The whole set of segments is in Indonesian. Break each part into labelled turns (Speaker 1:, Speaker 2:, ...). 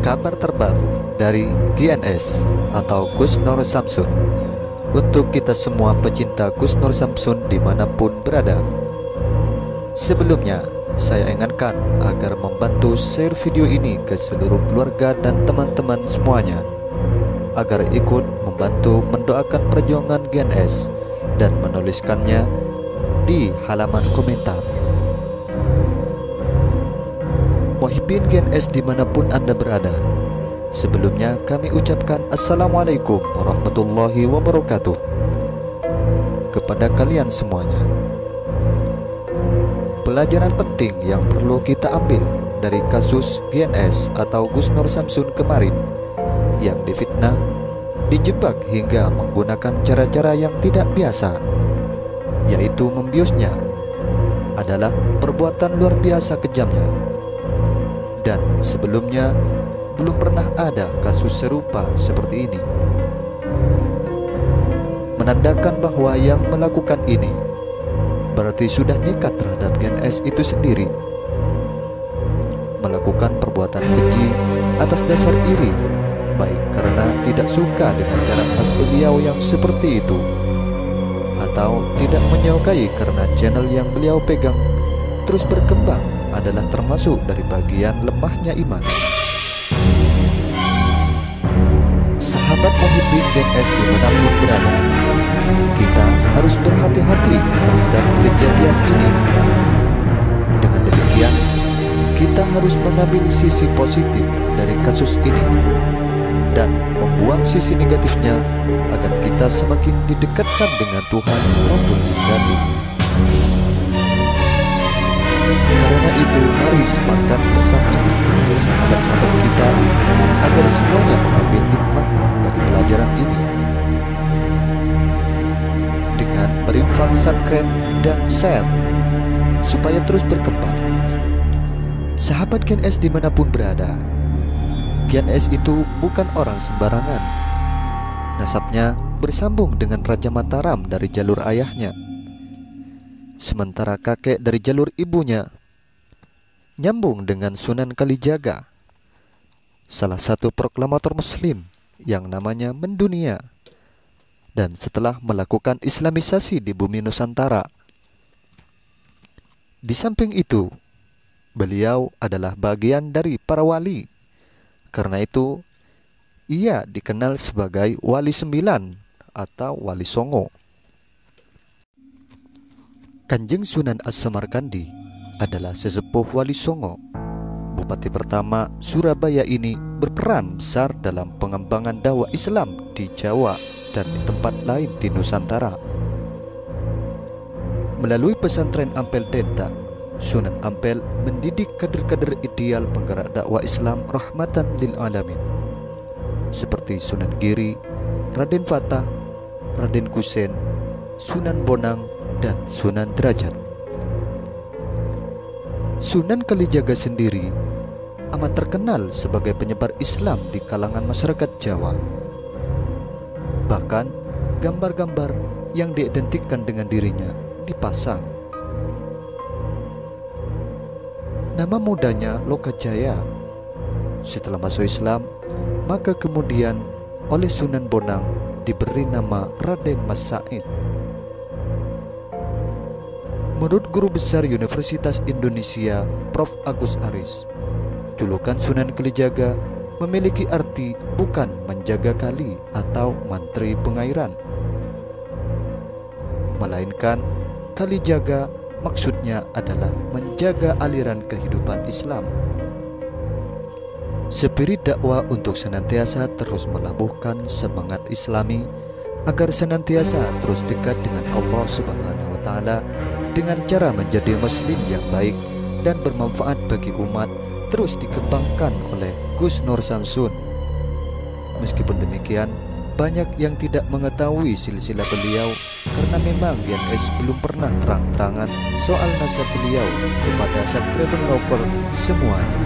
Speaker 1: Kabar terbaru dari GNS atau Gus Nur Samsun untuk kita semua pecinta Gus Nur Samsun dimanapun berada. Sebelumnya, saya ingatkan agar membantu share video ini ke seluruh keluarga dan teman-teman semuanya, agar ikut membantu mendoakan perjuangan GNS dan menuliskannya di halaman komentar. Muhibbin GNS dimanapun Anda berada, sebelumnya kami ucapkan Assalamualaikum warahmatullahi wabarakatuh kepada kalian semuanya. Pelajaran penting yang perlu kita ambil dari kasus GNS atau Gus Nur Samsun kemarin yang difitnah, dijebak hingga menggunakan cara-cara yang tidak biasa, yaitu membiusnya, adalah perbuatan luar biasa kejamnya. Dan sebelumnya belum pernah ada kasus serupa seperti ini, menandakan bahwa yang melakukan ini berarti sudah nekat terhadap GNS itu sendiri, melakukan perbuatan keji atas dasar iri, baik karena tidak suka dengan cara khas beliau yang seperti itu, atau tidak menyukai karena channel yang beliau pegang terus berkembang adalah termasuk dari bagian lemahnya iman. Sahabat Muhibbin GNS dimanapun berada, kita harus berhati-hati terhadap kejadian ini. Dengan demikian, kita harus mengambil sisi positif dari kasus ini dan membuang sisi negatifnya agar kita semakin didekatkan dengan Tuhan Rabbul Izzati. Karena itu, mari sebarkan pesan ini ke sahabat-sahabat kita agar semuanya mengambil hikmah dari pelajaran ini dengan berinfak, subscribe, dan share supaya terus berkembang. Sahabat GNS dimanapun berada, GNS itu bukan orang sembarangan. Nasabnya bersambung dengan Raja Mataram dari jalur ayahnya, sementara kakek dari jalur ibunya nyambung dengan Sunan Kalijaga, salah satu proklamator muslim yang namanya mendunia, dan setelah melakukan islamisasi di bumi Nusantara. Di samping itu, beliau adalah bagian dari para wali. Karena itu, ia dikenal sebagai Wali Sembilan atau Wali Songo. Kanjeng Sunan As-Samarkandi adalah sesepuh Wali Songo. Bupati pertama Surabaya ini berperan besar dalam pengembangan dakwah Islam di Jawa dan di tempat lain di Nusantara. Melalui pesantren Ampel Denta, Sunan Ampel mendidik kader-kader ideal penggerak dakwah Islam rahmatan lil alamin, seperti Sunan Giri, Raden Fatah, Raden Kusen, Sunan Bonang, dan Sunan Derajat. Sunan Kalijaga sendiri amat terkenal sebagai penyebar Islam di kalangan masyarakat Jawa. Bahkan gambar-gambar yang diidentikan dengan dirinya dipasang. Nama mudanya Lokajaya. Setelah masuk Islam, maka kemudian oleh Sunan Bonang diberi nama Raden Mas Said. Menurut Guru Besar Universitas Indonesia, Prof. Agus Aris, julukan Sunan Kalijaga memiliki arti bukan menjaga kali atau mantri pengairan, melainkan Kalijaga maksudnya adalah menjaga aliran kehidupan Islam. Spirit dakwah untuk senantiasa terus melabuhkan semangat Islami agar senantiasa terus dekat dengan Allah Subhanahu wa Ta'ala dengan cara menjadi muslim yang baik dan bermanfaat bagi umat terus dikembangkan oleh Gus Nur Samsun. Meskipun demikian, banyak yang tidak mengetahui silsilah beliau karena memang GNS belum pernah terang-terangan soal nasab beliau kepada subscriber lover semuanya.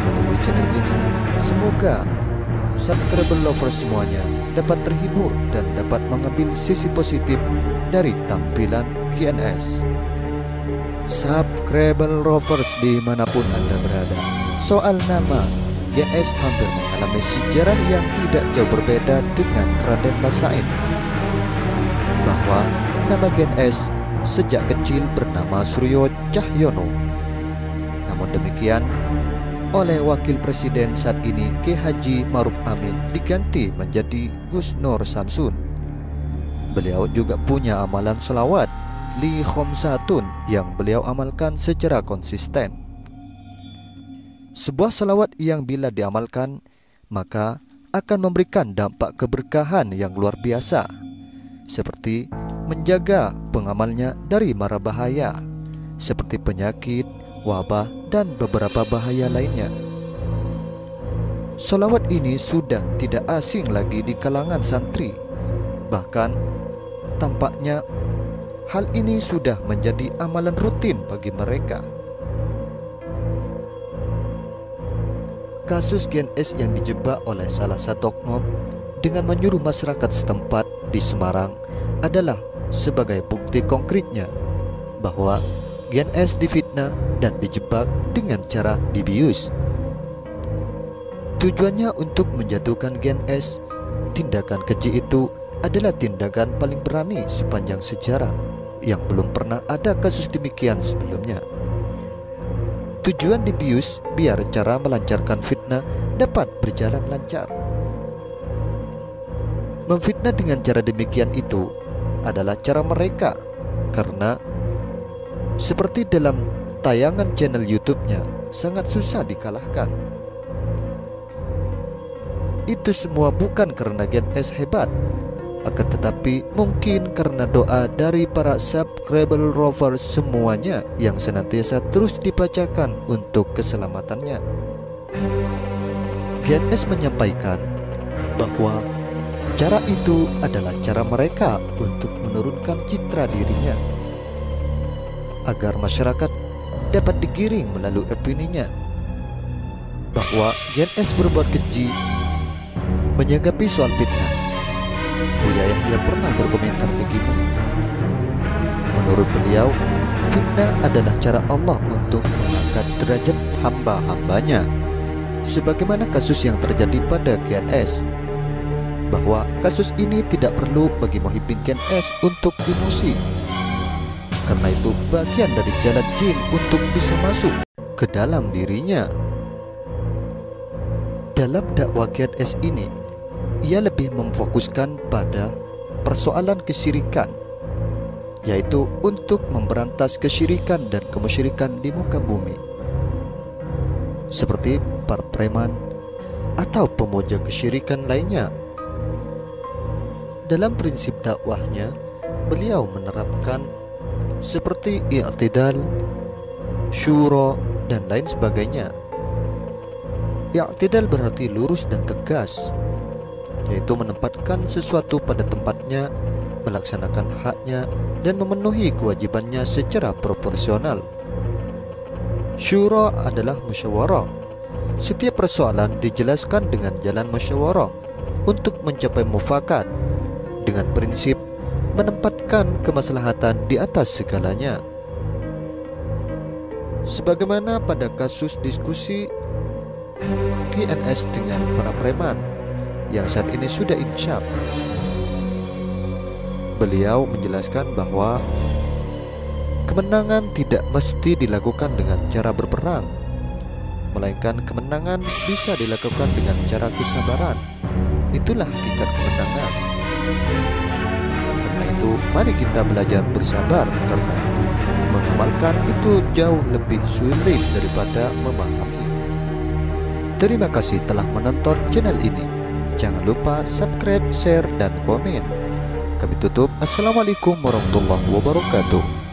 Speaker 1: Melalui melalui channel ini. Semoga subscriber lovers semuanya dapat terhibur dan dapat mengambil sisi positif dari tampilan GNS. Subscriber lovers dimanapun Anda berada, soal nama GNS hampir mengalami sejarah yang tidak jauh berbeda dengan Raden Mas Said, bahwa nama GNS sejak kecil bernama Suryo Cahyono. Namun demikian, oleh Wakil Presiden saat ini K. Haji Maruf Amin diganti menjadi Gus Nur Samsun. Beliau juga punya amalan selawat Li Khomsatun yang beliau amalkan secara konsisten. Sebuah salawat yang bila diamalkan maka akan memberikan dampak keberkahan yang luar biasa, seperti menjaga pengamalnya dari mara bahaya seperti penyakit, wabah, dan beberapa bahaya lainnya. Salawat ini sudah tidak asing lagi di kalangan santri. Bahkan tampaknya hal ini sudah menjadi amalan rutin bagi mereka. Kasus GNS yang dijebak oleh salah satu oknum dengan menyuruh masyarakat setempat di Semarang adalah sebagai bukti konkretnya bahwa GNS difitnah dan dijebak dengan cara dibius. Tujuannya untuk menjatuhkan GNS. Tindakan keji itu adalah tindakan paling berani sepanjang sejarah yang belum pernah ada kasus demikian sebelumnya. Tujuan dibius biar cara melancarkan fitnah dapat berjalan lancar. Memfitnah dengan cara demikian itu adalah cara mereka, karena seperti dalam tayangan channel YouTube-nya sangat susah dikalahkan. Itu semua bukan karena GNS hebat, akan tetapi mungkin karena doa dari para subscriber rovers semuanya yang senantiasa terus dibacakan untuk keselamatannya. GNS menyampaikan bahwa cara itu adalah cara mereka untuk menurunkan citra dirinya, agar masyarakat dapat digiring melalui opininya bahwa GNS berbuat keji. Menyanggapi soal fitnah, Buya Yahya pernah berkomentar begini. Menurut beliau, fitnah adalah cara Allah untuk mengangkat derajat hamba-hambanya, sebagaimana kasus yang terjadi pada GNS, bahwa kasus ini tidak perlu bagi Muhyiddin GNS untuk emosi, karena itu bagian dari jalan jin untuk bisa masuk ke dalam dirinya. Dalam dakwah GNS ini, ia lebih memfokuskan pada persoalan kesyirikan, yaitu untuk memberantas kesyirikan dan kemusyrikan di muka bumi, seperti para preman atau pemuja kesyirikan lainnya. Dalam prinsip dakwahnya, beliau menerapkan seperti i'tidal, syura, dan lain sebagainya. I'tidal berarti lurus dan tegas, yaitu menempatkan sesuatu pada tempatnya, melaksanakan haknya, dan memenuhi kewajibannya secara proporsional. Syura adalah musyawarah. Setiap persoalan dijelaskan dengan jalan musyawarah untuk mencapai mufakat, dengan prinsip menempatkan kemaslahatan di atas segalanya. Sebagaimana pada kasus diskusi GNS dengan para preman yang saat ini sudah insyaf, beliau menjelaskan bahwa kemenangan tidak mesti dilakukan dengan cara berperang, melainkan kemenangan bisa dilakukan dengan cara kesabaran. Itulah hakikat kemenangan. Karena itu, mari kita belajar bersabar, karena mengamalkan itu jauh lebih sulit daripada memahami. Terima kasih telah menonton channel ini. Jangan lupa subscribe, share, dan komen. Kami tutup. Assalamualaikum warahmatullahi wabarakatuh.